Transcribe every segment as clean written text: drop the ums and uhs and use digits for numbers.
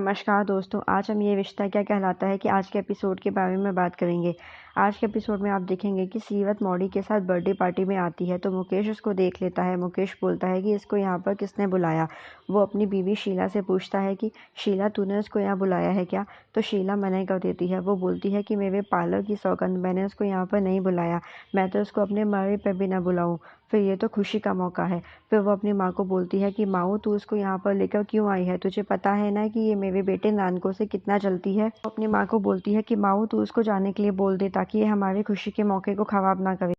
नमस्कार दोस्तों, आज हम ये रिश्ता क्या कहलाता है कि आज के एपिसोड के बारे में बात करेंगे। आज के एपिसोड में आप देखेंगे कि सीवत मौडी के साथ बर्थडे पार्टी में आती है तो मुकेश उसको देख लेता है। मुकेश बोलता है कि इसको यहाँ पर किसने बुलाया। वो अपनी बीवी शीला से पूछता है कि शीला तूने उसको यहाँ बुलाया है क्या। तो शीला मना कर देती है। वो बोलती है कि मेरे पार्लर की सौगंध, मैंने उसको यहाँ पर नहीं बुलाया, मैं तो उसको अपने मरे पे भी ना बुलाऊँ, फिर ये तो खुशी का मौका है। फिर वो अपनी माँ को बोलती है कि माँ तू उसको यहाँ पर लेकर क्यों आई है, तुझे पता है ना कि ये मेरे बेटे नानको से कितना जलती है। वो अपनी माँ को बोलती है कि माँ तू उसको जाने के लिए बोल दे ताकि ये हमारी खुशी के मौके को खराब ना करे।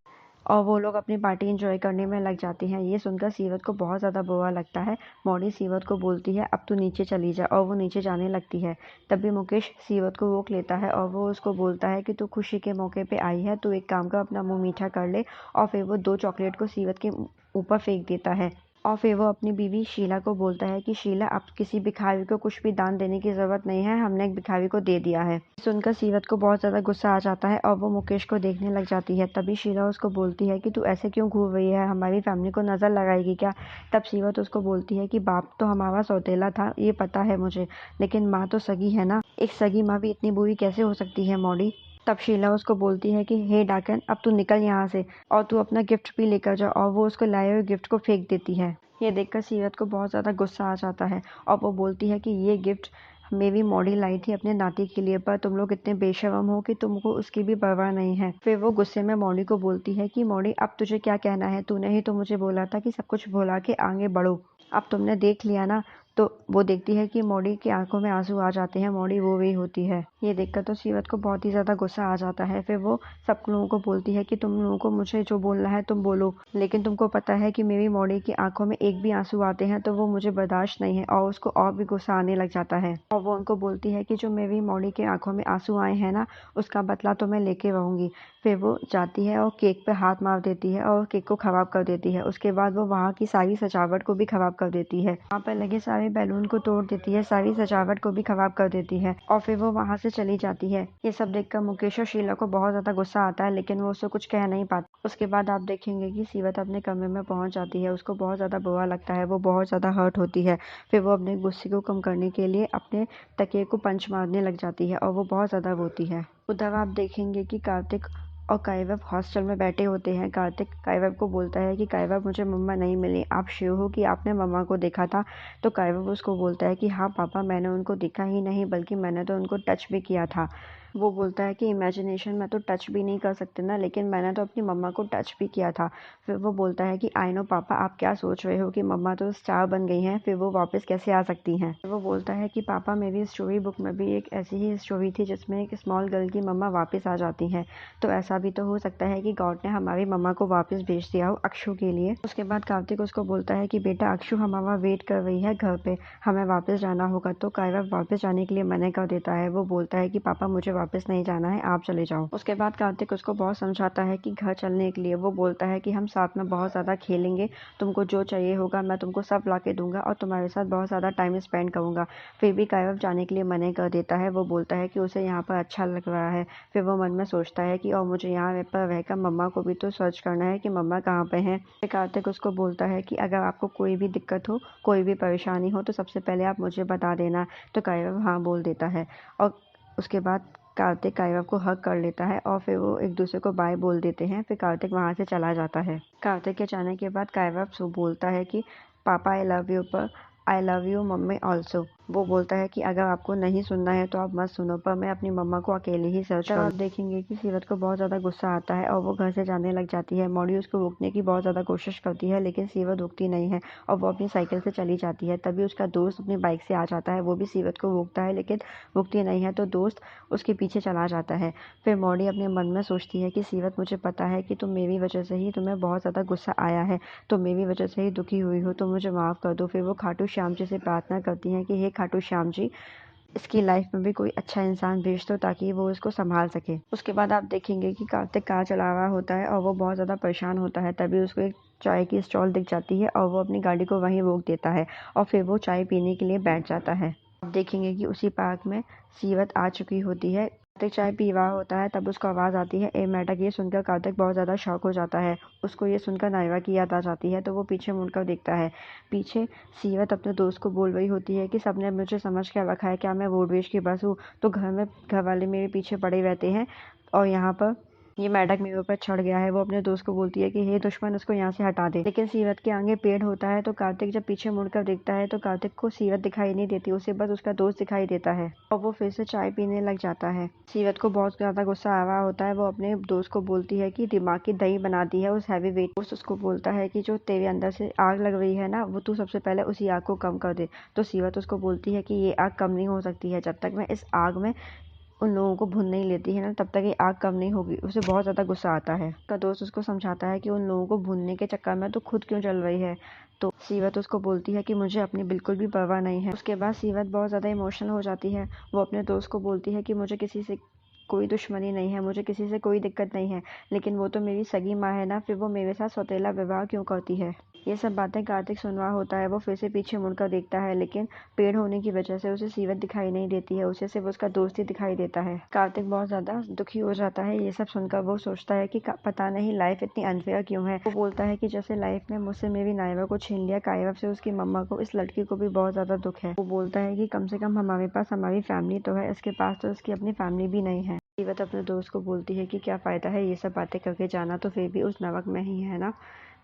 और वो लोग अपनी पार्टी एंजॉय करने में लग जाती हैं। ये सुनकर सीवत को बहुत ज़्यादा बुरा लगता है। मौडी सीवत को बोलती है अब तू नीचे चली जा, और वो नीचे जाने लगती है। तभी मुकेश सीवत को रोक लेता है और वो उसको बोलता है कि तू खुशी के मौके पे आई है, तू एक काम कर, अपना मुंह मीठा कर ले। और फिर वो 2 चॉकलेट को सीवत के ऊपर फेंक देता है। और फिर वो अपनी बीवी शीला को बोलता है कि शीला अब किसी भिखारी को कुछ भी दान देने की ज़रूरत नहीं है, हमने एक भिखारी को दे दिया है। सुनकर सीवत को बहुत ज़्यादा गुस्सा आ जाता है और वो मुकेश को देखने लग जाती है। तभी शीला उसको बोलती है कि तू ऐसे क्यों घूर रही है, हमारी फैमिली को नज़र लगाएगी क्या। तब सीवत उसको बोलती है कि बाप तो हमारा सौतेला था, ये पता है मुझे, लेकिन माँ तो सगी है ना, एक सगी माँ भी इतनी बुरी कैसे हो सकती है मौडी। तब शीला उसको बोलती है कि हे डाकन, अब तू निकल यहाँ से और तू अपना गिफ्ट भी लेकर जा, और वो उसको लाए हुए गिफ्ट को फेंक देती है। ये देखकर सीरत को बहुत ज़्यादा गुस्सा आ जाता है और वो बोलती है कि ये गिफ्ट मेरी मॉडी लाई थी अपने नाती के लिए, पर तुम लोग इतने बेशर्म हो कि तुमको उसकी भी परवाह नहीं है। फिर वो गुस्से में मॉडी को बोलती है कि मॉडी अब तुझे क्या कहना है, तूने ही तो मुझे बोला था कि सब कुछ भुला के आगे बढ़ो, अब तुमने देख लिया ना। तो वो देखती है कि मौडी की आंखों में आंसू आ जाते हैं, मौडी रो रही होती है। ये देखकर तो सीवत को बहुत ही ज़्यादा गुस्सा आ जाता है। फिर वो सब लोगों को बोलती है कि तुम लोगों को मुझे जो बोलना है तुम बोलो, लेकिन तुमको पता है कि मेरी मौडी की आंखों में एक भी आंसू आते हैं तो वो मुझे बर्दाश्त नहीं है, और उसको और भी गुस्सा आने लग जाता है। और वो उनको बोलती है कि जो मेरी मौडी की आंखों में आंसू आए हैं ना, उसका बदला तो मैं लेके रहूंगी। फिर वो जाती है और केक पे हाथ मार देती है और केक को खराब कर देती है। उसके बाद वो वहाँ की सारी सजावट को भी खराब कर देती है, वहाँ पर लगे सारे बैलून को तोड़ देती है, सारी सजावट को भी खराब कर देती है, और फिर वो वहाँ से चली जाती है। ये सब देखकर मुकेश और शीला को बहुत ज़्यादा गुस्सा आता है, लेकिन वो उससे कुछ कह नहीं पाती। उसके बाद आप देखेंगे कि सीवत अपने कमरे में पहुँच जाती है। उसको बहुत ज़्यादा बुरा लगता है, वो बहुत ज़्यादा हर्ट होती है। फिर वो अपने गुस्से को कम करने के लिए अपने तकिए को पंच मारने लग जाती है और वो बहुत ज़्यादा रोती है। उधर आप देखेंगे कि कार्तिक और काइवब हॉस्टल में बैठे होते हैं। कार्तिक काइवब को बोलता है कि काइवब मुझे मम्मा नहीं मिली, आप श्योर हो कि आपने मम्मा को देखा था। तो काइवब उसको बोलता है कि हाँ पापा, मैंने उनको देखा ही नहीं बल्कि मैंने तो उनको टच भी किया था। वो बोलता है कि इमेजिनेशन में तो टच भी नहीं कर सकते ना, लेकिन मैंने तो अपनी मम्मा को टच भी किया था। फिर वो बोलता है कि आई नो पापा, आप क्या सोच रहे हो कि मम्मा तो स्टार बन गई हैं, फिर वो वापस कैसे आ सकती हैं। वो बोलता है कि पापा, मेरी स्टोरी बुक में भी एक ऐसी ही स्टोरी थी जिसमें एक स्मॉल गर्ल की मम्मा वापस आ जाती हैं, तो ऐसा भी तो हो सकता है कि गॉड ने हमारी मम्मा को वापस भेज दिया हो अक्षु के लिए। उसके बाद कार्तिक उसको बोलता है कि बेटा अक्षु हमारा वेट कर रही है घर पे, हमें वापस जाना होगा। तो काइवब वापस जाने के लिए मना कर देता है। वो बोलता है कि पापा मुझे वापस नहीं जाना है, आप चले जाओ। उसके बाद कार्तिक उसको बहुत समझाता है कि घर चलने के लिए। वो बोलता है कि हम साथ में बहुत ज़्यादा खेलेंगे, तुमको जो चाहिए होगा मैं तुमको सब ला के दूंगा और तुम्हारे साथ बहुत ज़्यादा टाइम स्पेंड करूंगा। फिर भी काइवब जाने के लिए मना कर देता है। वो बोलता है कि उसे यहाँ पर अच्छा लग रहा है। फिर वो मन में सोचता है कि और मुझे यहाँ पर रहकर मम्मा को भी तो सर्च करना है कि मम्मा कहाँ पे हैं। फिर कार्तिक उसको बोलता है कि अगर आपको कोई भी दिक्कत हो, कोई भी परेशानी हो, तो सबसे पहले आप मुझे बता देना। तो काइवब हाँ बोल देता है और उसके बाद कार्तिक काइवब को हग कर लेता है और फिर वो एक दूसरे को बाय बोल देते हैं। फिर कार्तिक वहाँ से चला जाता है। कार्तिक के जाने के बाद काइवब बोलता है कि पापा आई लव यू, पर I love you mummy also. वो बोलता है कि अगर आपको नहीं सुनना है तो आप मत सुनो, पर मैं अपनी मम्मा को अकेले ही सर्च करूँ। आप देखेंगे कि सीरत को बहुत ज़्यादा गुस्सा आता है और वो घर से जाने लग जाती है। मौडी उसको रोकने की बहुत ज़्यादा कोशिश करती है, लेकिन सीरत रुकती नहीं है और वो अपनी साइकिल से चली जाती है। तभी उसका दोस्त अपनी बाइक से आ जाता है। वो भी सीरत को रोकता है, लेकिन रुकती नहीं है, तो दोस्त उसके पीछे चला जाता है। फिर मौडी अपने मन में सोचती है कि सीरत, मुझे पता है कि तुम मेरी वजह से ही, तुम्हें बहुत ज़्यादा गुस्सा आया है, तो मेरी वजह से ही दुखी हुई हो, तो मुझे माफ़ कर दो। फिर वो खाटू श्याम जी से प्रार्थना करती हैं कि हे खाटू श्याम जी, इसकी लाइफ में भी कोई अच्छा इंसान भेज दो ताकि वो इसको संभाल सके। उसके बाद आप देखेंगे कि कार्तिक कार चला रहा होता है और वो बहुत ज़्यादा परेशान होता है। तभी उसको एक चाय की स्टॉल दिख जाती है और वो अपनी गाड़ी को वहीं रोक देता है और फिर वो चाय पीने के लिए बैठ जाता है। आप देखेंगे कि उसी पार्क में सीवत आ चुकी होती है। कार्तिक चाय पी रहा होता है, तब उसको आवाज़ आती है ए मेढक। ये सुनकर कार्तिक बहुत ज़्यादा शॉक हो जाता है। उसको ये सुनकर नायरा की याद आ जाती है, तो वो पीछे मुड़कर देखता है। पीछे सीवत अपने दोस्त को बोल रही होती है कि सबने मुझे समझ कर रखा है, क्या मैं रोडवेज की बस हूँ? तो घर वाले मेरे पीछे पड़े रहते हैं और यहाँ पर ये मेढक मेरे ऊपर चढ़ गया है। वो अपने दोस्त को बोलती है कि हे दुश्मन, उसको यहाँ से हटा दे। लेकिन सीवत के आगे पेड़ होता है, तो कार्तिक जब पीछे मुड़कर देखता है तो कार्तिक को सीवत दिखाई नहीं देती, उसे बस उसका दोस्त दिखाई देता है और वो फिर से चाय पीने लग जाता है। सीवत को बहुत ज्यादा गुस्सा आ रहा होता है। वो अपने दोस्त को बोलती है कि दिमाग की दही बना दी है उस हैवी वेट। दोस्त उसको बोलता है कि जो तेरे अंदर से आग लग रही है ना, वो तू सबसे पहले उसी आग को कम कर दे। तो सीवत उसको बोलती है कि ये आग कम नहीं हो सकती है, जब तक मैं इस आग में उन लोगों को भून नहीं लेती है ना, तब तक ये आग कम नहीं होगी। उसे बहुत ज़्यादा गुस्सा आता है। उसका दोस्त उसको समझाता है कि उन लोगों को भूनने के चक्कर में तो खुद क्यों जल रही है। तो सीवत उसको बोलती है कि मुझे अपनी बिल्कुल भी परवाह नहीं है। उसके बाद सीवत बहुत ज़्यादा इमोशनल हो जाती है। वो अपने दोस्त को बोलती है कि मुझे किसी से कोई दुश्मनी नहीं है, मुझे किसी से कोई दिक्कत नहीं है, लेकिन वो तो मेरी सगी माँ है ना, फिर वो मेरे साथ सौतेला विवाह क्यों करती है। ये सब बातें कार्तिक सुन रहा होता है। वो फिर से पीछे मुड़कर देखता है, लेकिन पेड़ होने की वजह से उसे सीवत दिखाई नहीं देती है, उसे सिर्फ उसका दोस्त ही दिखाई देता है। कार्तिक बहुत ज्यादा दुखी हो जाता है। ये सब सुनकर वो सोचता है कि पता नहीं लाइफ इतनी अनफेयर क्यों है। वो बोलता है कि जैसे लाइफ ने मुझसे मेरी नायरा को छीन लिया, कायरा से उसकी मम्मा को, इस लड़की को भी बहुत ज्यादा दुख है। वो बोलता है कि कम से कम हमारे पास हमारी फैमिली तो है, इसके पास तो उसकी अपनी फैमिली भी नहीं है। सीवत अपने दोस्त को बोलती है कि क्या फायदा है ये सब बातें करके, जाना तो फिर भी उस नमक में ही है ना।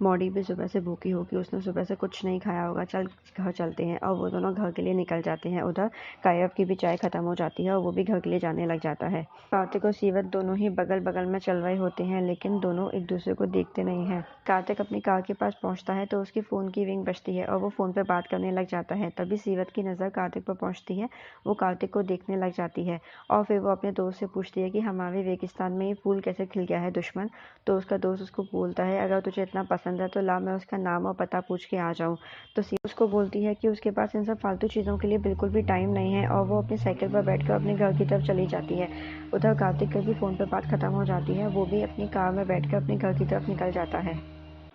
मौडी भी सुबह से भूखी होगी, उसने सुबह से कुछ नहीं खाया होगा, चल घर चलते हैं। और वो दोनों घर के लिए निकल जाते हैं। उधर कायब की भी चाय खत्म हो जाती है और वो भी घर के लिए जाने लग जाता है। कार्तिक और सीवत दोनों ही बगल बगल में चल रहे होते हैं, लेकिन दोनों एक दूसरे को देखते नहीं है। कार्तिक अपनी कार के पास पहुंचता है तो उसकी फोन की रिंग बजती है और वो फोन पर बात करने लग जाता है। तभी सीवत की नज़र कार्तिक पर पहुंचती है। वो कार्तिक को देखने लग जाती है और फिर वो अपने दोस्त से पूछती है कि हमारे रेगिस्तान में ये फूल कैसे खिल गया है दुश्मन। तो उसका दोस्त उसको बोलता है अगर तुझे इतना पसंद है तो ला, मैं उसका नाम और पता पूछ के आ जाऊँ। तो सी उसको बोलती है कि उसके पास इन सब फालतू चीज़ों के लिए बिल्कुल भी टाइम नहीं है और वो अपनी साइकिल पर बैठकर अपने घर की तरफ चली जाती है। उधर कार्तिक की भी फ़ोन पर बात खत्म हो जाती है। वो भी अपनी कार में बैठकर अपने घर की तरफ निकल जाता है।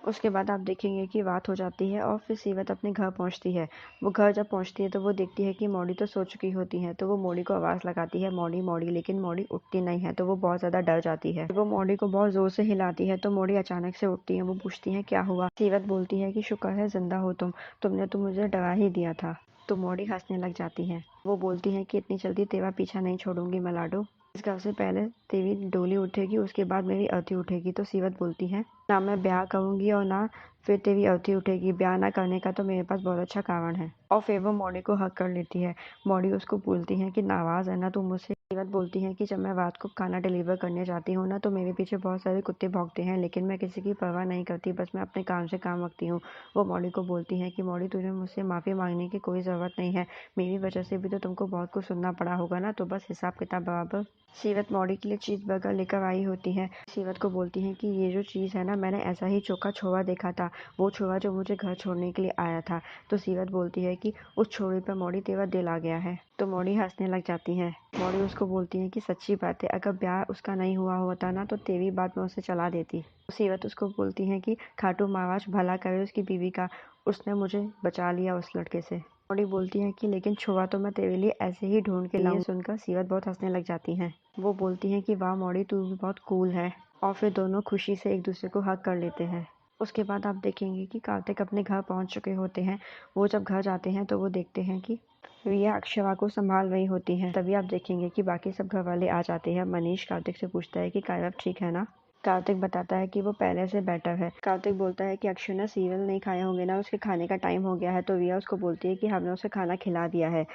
उसके बाद आप देखेंगे कि रात हो जाती है और फिर सीवत अपने घर पहुंचती है। वो घर जब पहुंचती है तो वो देखती है कि मौडी तो सो चुकी होती है। तो वो मौडी को आवाज़ लगाती है मौडी मौडी, लेकिन मौडी उठती नहीं है। तो वो बहुत ज़्यादा डर जाती है। वो मौडी को बहुत ज़ोर से हिलाती है तो मौडी अचानक से उठती है। वो पूछती है क्या हुआ। सीवत बोलती है कि शुक्र है जिंदा हो तुमने तो मुझे डरा ही दिया था। तो मौडी हंसने लग जाती है। वो बोलती है कि इतनी जल्दी तेरा पीछा नहीं छोड़ूंगी मलाडो। इस घर से पहले तेरी डोली उठेगी, उसके बाद मेरी अर्थी उठेगी। तो सीवत बोलती है ना मैं ब्याह करूंगी और ना फिर तेरी अर्थी उठेगी। ब्याह ना करने का तो मेरे पास बहुत अच्छा कारण है। और फिर वो मौडी को हक कर लेती है। मौडी उसको बोलती है कि नाराज है ना तू मुझसे। सीवत बोलती है कि जब मैं रात को खाना डिलीवर करने जाती हूँ ना, तो मेरे पीछे बहुत सारे कुत्ते भौंकते हैं, लेकिन मैं किसी की परवाह नहीं करती, बस मैं अपने काम से काम रखती हूँ। वो मौडी को बोलती है कि मौडी तुझे मुझसे माफ़ी मांगने की कोई ज़रूरत नहीं है, मेरी वजह से भी तो तुमको बहुत कुछ सुनना पड़ा होगा ना, तो बस हिसाब किताब बराबर। सीवत मौडी के लिए चीज बर्गर लेकर आई होती है। सीवत को बोलती है कि ये जो चीज़ है ना, मैंने ऐसा ही चोखा छोरा देखा था, वो छोरा जो मुझे घर छोड़ने के लिए आया था। तो सीवत बोलती है कि उस छोरे पर मौडी तेरा दिल आ गया है। तो मौडी हंसने लग जाती है। मौडी उसको बोलती है कि सच्ची बात है, अगर ब्याह उसका नहीं हुआ होता ना तो तेरी बात मैं उसे चला देती। तो सीवत उसको बोलती है कि खाटू महाराज भला करे उसकी बीवी का, उसने मुझे बचा लिया उस लड़के से। मौडी बोलती है कि लेकिन छुआ तो मैं तेरे लिए ऐसे ही ढूंढ के लाऊं। सुनकर सीवत बहुत हंसने लग जाती है। वो बोलती है कि वाह मौडी तू भी बहुत कूल है। और फिर दोनों खुशी से एक दूसरे को हक कर लेते हैं। उसके बाद आप देखेंगे कि कार्तिक अपने घर पहुंच चुके होते हैं। वो जब घर जाते हैं तो वो देखते हैं कि रिया अक्षरा को संभाल रही होती है। तभी आप देखेंगे कि बाकी सब घर वाले आ जाते हैं। मनीष कार्तिक से पूछता है कि कायरव ठीक है ना। कार्तिक बताता है कि वो पहले से बेटर है। कार्तिक बोलता है कि अक्षय ने सीरियल नहीं खाए होंगे ना, उसके खाने का टाइम हो गया है। तो रिया उसको बोलती है कि हमने उसे खाना खिला दिया है।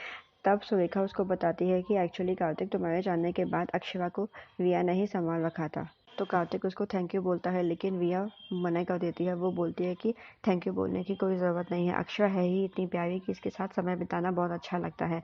तब सुरेखा उसको बताती है कि एक्चुअली कार्तिक तुम्हारे जानने के बाद अक्षरा को रिया ने ही संभाल रखा था। तो कार्तिक उसको थैंक यू बोलता है, लेकिन रिया मना कर देती है। वो बोलती है कि थैंक यू बोलने की कोई ज़रूरत नहीं है, अक्षरा है ही इतनी प्यारी कि इसके साथ समय बिताना बहुत अच्छा लगता है।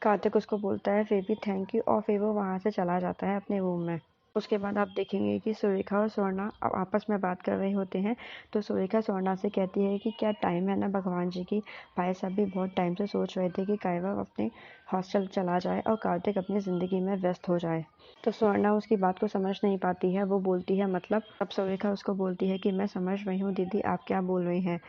कार्तिक उसको बोलता है फिर भी थैंक यू, और फिर वो वहाँ से चला जाता है अपने रूम में। उसके बाद आप देखेंगे कि सुरेखा और स्वर्णा अब आपस में बात कर रहे होते हैं। तो सुरेखा स्वर्णा से कहती है कि क्या टाइम है ना भगवान जी की, भाई साहब भी बहुत टाइम से सोच रहे थे कि कायवा अपने हॉस्टल चला जाए और कार्तिक अपनी ज़िंदगी में व्यस्त हो जाए। तो स्वर्णा उसकी बात को समझ नहीं पाती है। वो बोलती है मतलब। अब सुरेखा उसको बोलती है कि मैं समझ रही हूँ दीदी, आप क्या बोल रही हैं।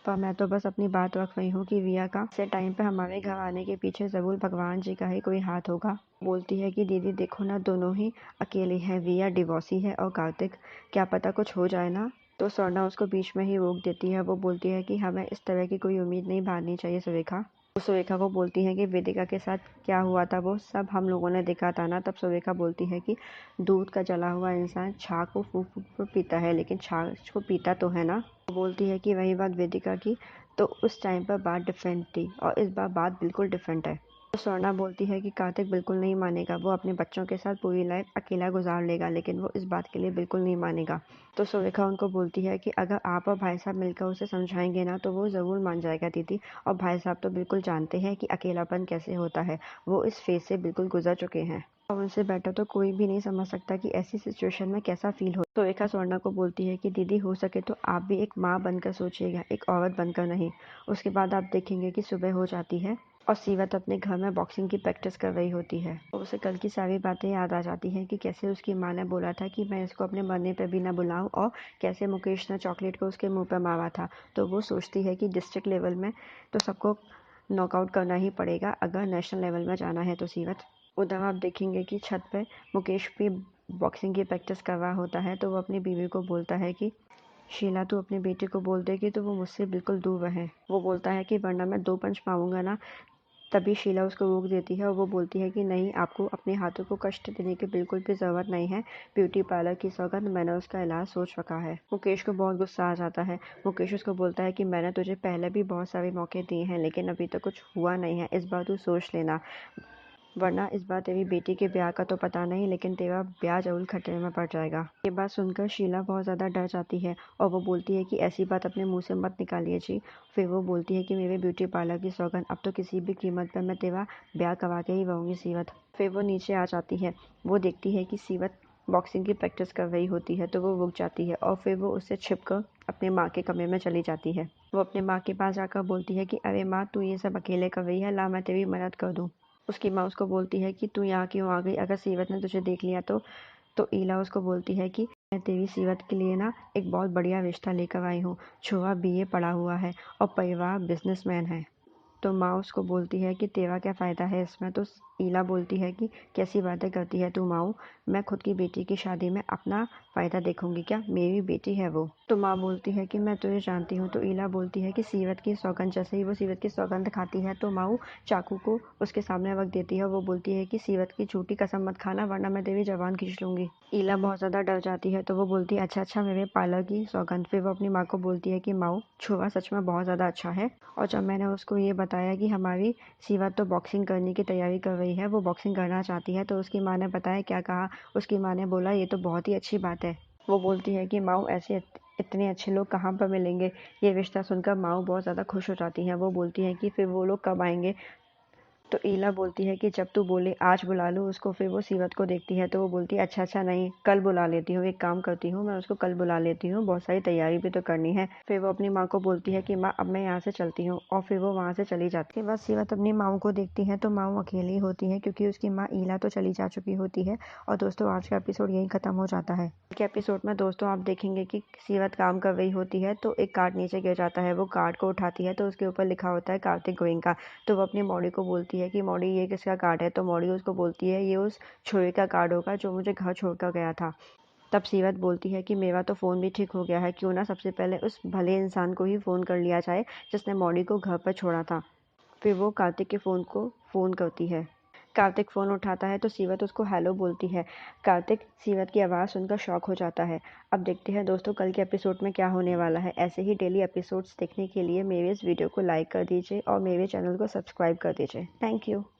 पर मैं तो बस अपनी बात रख रही हूँ कि विया का से टाइम पे हमारे घर आने के पीछे ज़रूर भगवान जी का ही कोई हाथ होगा। बोलती है कि दीदी देखो ना, दोनों ही अकेले हैं, विया डिवोर्सी है और कार्तिक, क्या पता कुछ हो जाए ना। तो स्वर्णा उसको बीच में ही रोक देती है। वो बोलती है कि हमें इस तरह की कोई उम्मीद नहीं बांधनी चाहिए सुरेखा। वो सुरेखा को बोलती है कि वेदिका के साथ क्या हुआ था वो सब हम लोगों ने देखा था ना। तब सुरेखा बोलती है कि दूध का जला हुआ इंसान छाछ को फूंक फूंक कर पीता है, लेकिन छाछ को पीता तो है ना। वो बोलती है कि वही बात वेदिका की, तो उस टाइम पर बात डिफरेंट थी और इस बार बात बिल्कुल डिफरेंट है। तो स्वर्णा बोलती है कि कार्तिक बिल्कुल नहीं मानेगा, वो अपने बच्चों के साथ पूरी लाइफ अकेला गुजार लेगा, लेकिन वो इस बात के लिए बिल्कुल नहीं मानेगा। तो सुरेखा उनको बोलती है कि अगर आप और भाई साहब मिलकर उसे समझाएंगे ना तो वो ज़रूर मान जाएगा दीदी। और भाई साहब तो बिल्कुल जानते हैं कि अकेलापन कैसे होता है, वो इस फेज से बिल्कुल गुजर चुके हैं और उनसे बेटर तो कोई भी नहीं समझ सकता कि ऐसी सिचुएशन में कैसा फील हो। तो रेखा स्वर्णा को बोलती है कि दीदी हो सके तो आप भी एक माँ बनकर सोचिएगा, एक औरत बनकर नहीं। उसके बाद आप देखेंगे कि सुबह हो जाती है और सीवत अपने घर में बॉक्सिंग की प्रैक्टिस कर रही होती है। तो उसे कल की सारी बातें याद आ जाती हैं कि कैसे उसकी माँ ने बोला था कि मैं इसको अपने मरने पर भी ना बुलाऊं और कैसे मुकेश ने चॉकलेट को उसके मुंह पर मारा था। तो वो सोचती है कि डिस्ट्रिक्ट लेवल में तो सबको नॉकआउट करना ही पड़ेगा अगर नेशनल लेवल में जाना है तो सीवत। उधर आप देखेंगे कि छत पे मुकेश भी बॉक्सिंग की प्रैक्टिस कर रहा होता है। तो वो अपनी बीवी को बोलता है कि शीला तू अपने बेटे को बोल देगी तो वो मुझसे बिल्कुल दूर रहे। वो बोलता है कि वरना मैं 2 पंच मारूंगा ना। तभी शीला उसको रोक देती है और वो बोलती है कि नहीं, आपको अपने हाथों को कष्ट देने की बिल्कुल भी ज़रूरत नहीं है। ब्यूटी पार्लर की सौगंध, मैंने उसका इलाज सोच रखा है। मुकेश को बहुत गुस्सा आ जाता है। मुकेश उसको बोलता है कि मैंने तुझे पहले भी बहुत सारे मौके दिए हैं लेकिन अभी तक कुछ हुआ नहीं है, इस बार तू सोच लेना, वरना इस बार तेरी बेटी के ब्याह का तो पता नहीं लेकिन तेरा ब्याह जरूर खतरे में पड़ जाएगा। ये बात सुनकर शीला बहुत ज़्यादा डर जाती है और वो बोलती है कि ऐसी बात अपने मुंह से मत निकालिए जी। फिर वो बोलती है कि मेरे ब्यूटी पार्लर की सौगंध, अब तो किसी भी कीमत पर मैं तेरा ब्याह करवा के ही रहूँगी सीवत। फिर वो नीचे आ जाती है। वो देखती है कि सीवत बॉक्सिंग की प्रैक्टिस कर रही होती है तो वो रुक जाती है और फिर वो उससे छिपकर अपने माँ के कमरे में चली जाती है। वो अपने माँ के पास जाकर बोलती है कि अरे माँ, तू ये सब अकेले कर रही है, ला मैं तेरी मदद कर दूँ। उसकी माँ उसको बोलती है कि तू यहाँ क्यों आ गई, अगर सीवत ने तुझे देख लिया तो ईला उसको बोलती है कि मैं तेरी सीवत के लिए ना एक बहुत बढ़िया रिश्ता लेकर आई हूँ। छुआ बीए पढ़ा हुआ है और परिवार बिजनेसमैन है। तो माँ उसको बोलती है कि तेरा क्या फ़ायदा है इसमें। तो ईला बोलती है कि कैसी बातें करती है तू माऊ, मैं खुद की बेटी की शादी में अपना फ़ायदा देखूंगी क्या, मेरी बेटी है वो। तो माँ बोलती है कि मैं तुझे जानती हूँ। तो ईला बोलती है कि सीवत की सौगंध, जैसे ही वो सीवत की सौगंध खाती है तो माऊ चाकू को उसके सामने रख देती है। वो बोलती है कि सीवत की झूठी कसम मत खाना वरना मैं तेरी जबान खींच लूंगी। ईला बहुत ज़्यादा डर जाती है तो वो बोलती है अच्छा अच्छा, मेरे पार्लर की सौगंध। फिर वो अपनी माँ को बोलती है कि माऊ, छुआ सच में बहुत ज़्यादा अच्छा है। और जब मैंने उसको ये बताया कि हमारी सीवत तो बॉक्सिंग करने की तैयारी कर रही है, वो बॉक्सिंग करना चाहती है, तो उसकी माँ ने बताया क्या कहा। उसकी माँ ने बोला ये तो बहुत ही अच्छी बात है। वो बोलती है कि माऊ, ऐसे इतने अच्छे लोग कहाँ पर मिलेंगे। ये रिश्ता सुनकर माऊ बहुत ज़्यादा खुश हो जाती हैं। वो बोलती हैं कि फिर वो लोग कब आएंगे। तो ईला बोलती है कि जब तू बोले आज बुला लूँ उसको। फिर वो सीवत को देखती है तो वो बोलती है अच्छा अच्छा, नहीं कल बुला लेती हूँ, एक काम करती हूँ मैं उसको कल बुला लेती हूँ, बहुत सारी तैयारी भी तो करनी है। फिर वो अपनी माँ को बोलती है कि माँ अब मैं यहाँ से चलती हूँ और फिर वो वहाँ से चली जाती है। बस सीवत अपनी माँ को देखती है तो माँ अकेली होती है क्योंकि उसकी माँ ईला तो चली जा चुकी होती है। और दोस्तों आज का एपिसोड यहीं खत्म हो जाता है। के एपिसोड में दोस्तों आप देखेंगे कि सीवत काम कर रही होती है तो एक कार्ड नीचे गिर जाता है। वो कार्ड को उठाती है तो उसके ऊपर लिखा होता है कार्तिक गोयनका। तो वो अपनी मौड़ी को बोलती है कि मौड़ी ये किसका कार्ड है। तो मौड़ी उसको बोलती है ये उस छोरे का कार्ड होगा जो मुझे घर छोड़कर गया था। तब सीवत बोलती है कि मेरा तो फ़ोन भी ठीक हो गया है, क्यों ना सबसे पहले उस भले इंसान को ही फ़ोन कर लिया जाए जिसने मौड़ी को घर पर छोड़ा था। फिर वो कार्तिक के फ़ोन को फ़ोन करती है। कार्तिक फ़ोन उठाता है तो सीवत उसको हेलो बोलती है। कार्तिक सीवत की आवाज़ सुनकर शॉक हो जाता है। अब देखते हैं दोस्तों कल के एपिसोड में क्या होने वाला है। ऐसे ही डेली एपिसोड्स देखने के लिए मेरे इस वीडियो को लाइक कर दीजिए और मेरे चैनल को सब्सक्राइब कर दीजिए। Thank you.